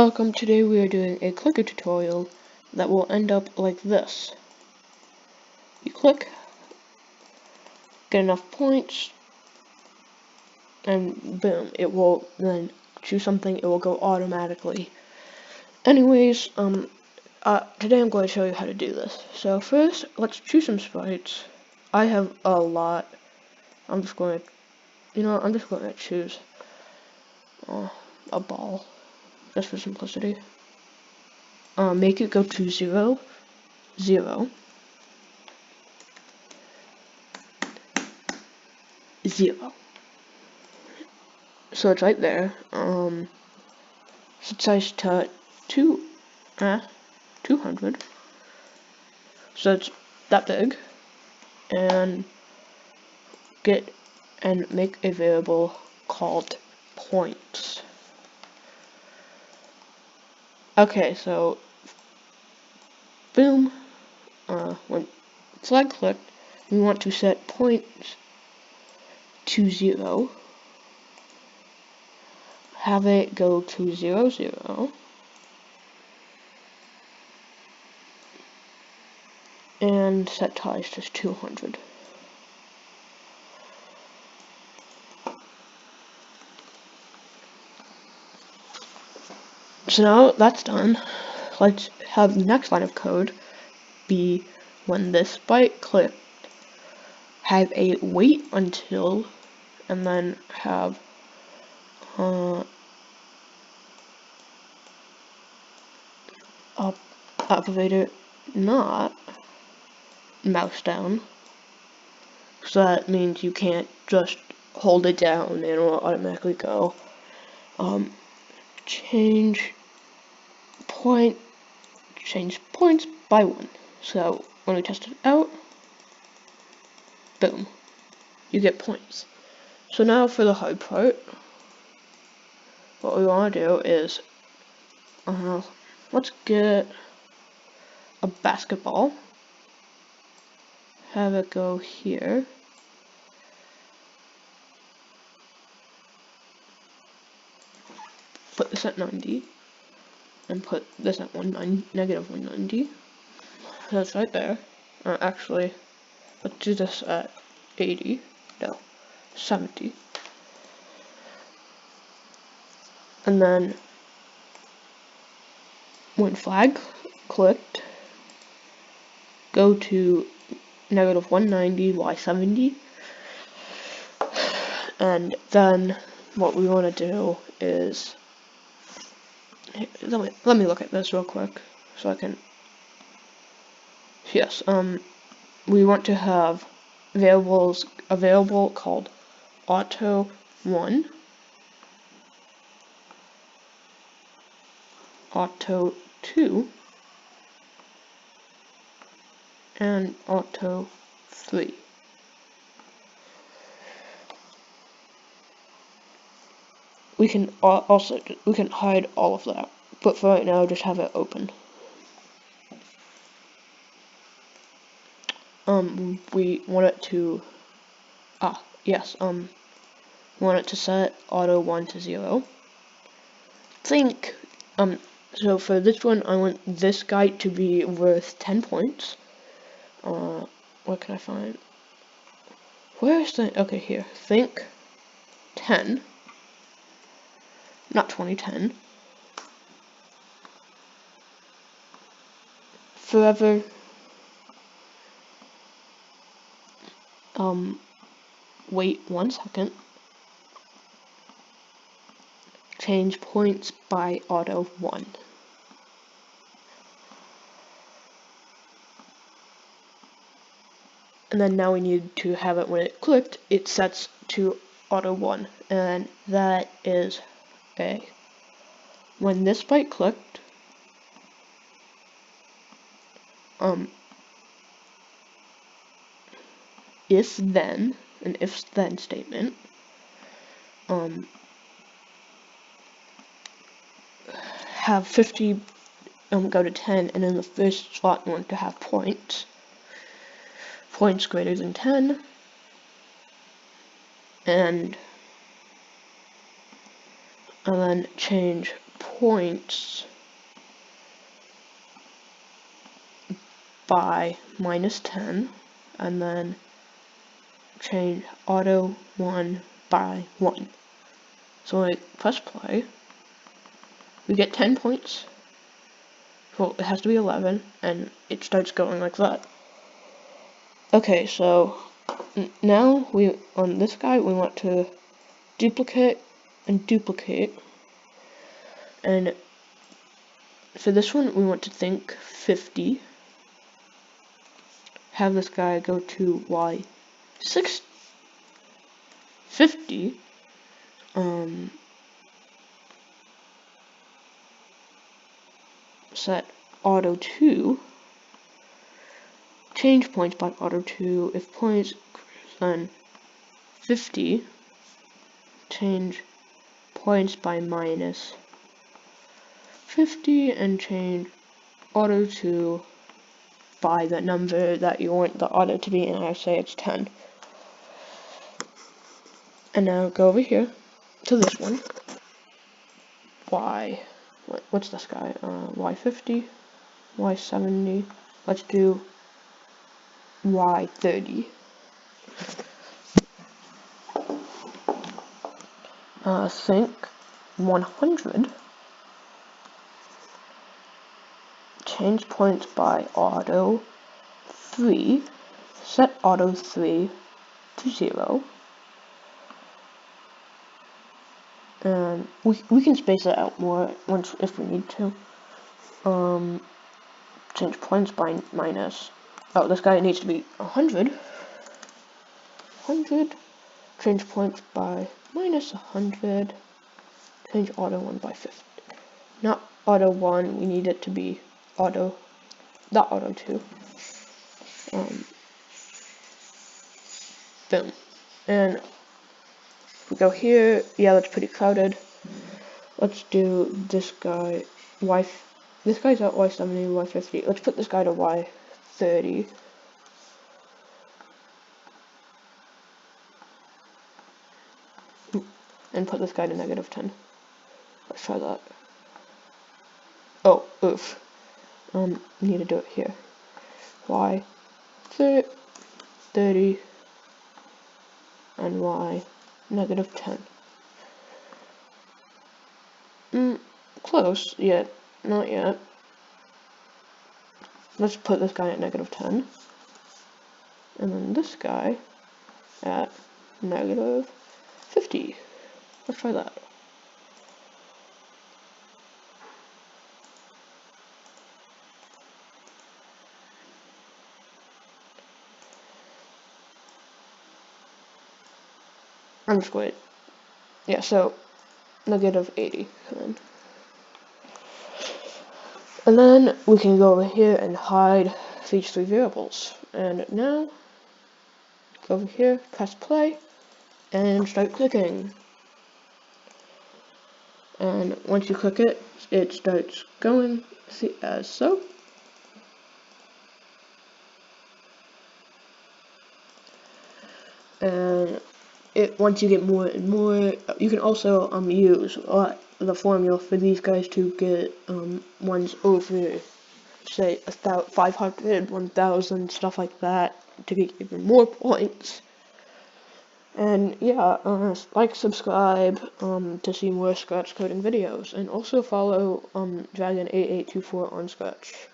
Welcome, today we are doing a clicker tutorial that will end up like this. You click, get enough points, and boom, it will then choose something, it will go automatically. Anyways, today I'm going to show you how to do this. So first, let's choose some sprites. I have a lot. I'm just going to choose a ball, just for simplicity. Make it go to 0, 0, 0. So it's right there. Set size to 200. So it's that big. And make a variable called points. Okay, so boom. When flag clicked, we want to set points to 0. Have it go to 0, 0. And set size to 200. So now that's done, let's have the next line of code be when this byte clicked, have a wait until, and then have operator not mouse down. So that means you can't just hold it down and it will automatically go. Change points by 1. So when we test it out, boom, you get points. So now for the hard part, what we want to do is, let's get a basketball, have it go here, put this at 90, and put this at negative 190. That's right there. Actually, let's do this at 80. No, 70. And then when flag clicked, go to negative 190 y70. And then what we want to do is, let me look at this real quick so I can. Yes, we want to have a variable called auto1, auto2, and auto3. We can hide all of that, but for right now, just have it open. We want it to, want it to set auto1 to 0. So for this one, I want this guy to be worth 10 points. What can I find? Where's the, okay, here, think 10, not 2010, forever, wait 1 second, change points by auto1. And then now we need to have it when it clicked, it sets to auto1, and that is when this byte clicked, if then, an if then statement, have 50 go to 10, and in the first slot we want to have points greater than 10, and then change points by -10, and then change auto 1 by 1. So I press play, we get 10 points, well it has to be 11, and it starts going like that. Okay, so now on this guy we want to duplicate and duplicate, and for this one we want to think 50, have this guy go to Y6, 50, set auto 2, change points by auto 2, if points greater than 50, change points by -50, and change auto 2 by the number that you want the auto to be, and I say it's 10. And now go over here to this one, what's this guy, Y50, Y70, let's do Y30. Think 100, change points by auto 3, set auto 3 to 0, and we can space it out more if we need to. Change points by this guy needs to be 100, change points by -100, change auto 1 by 50, not auto 1, we need it to be auto 2. Boom. And we go here, yeah, that's pretty crowded. Let's do this guy, this guy's at Y70, Y50. Let's put this guy to Y30. And put this guy to -10. Let's try that. Oh, oof. Need to do it here. Y30 and Y-10. Close, yet not yet. Let's put this guy at -10. And then this guy at -50. Let's try that. I'm just going, yeah, so -80. And then we can go over here and hide these 3 variables. And now, go over here, press play, and start clicking. And once you click it, it starts going as so. And once you get more and more, you can also use the formula for these guys to get ones over, say, 500, 1000, stuff like that, to get even more points. And yeah, like, subscribe to see more Scratch coding videos, and also follow Dragon8824 on Scratch.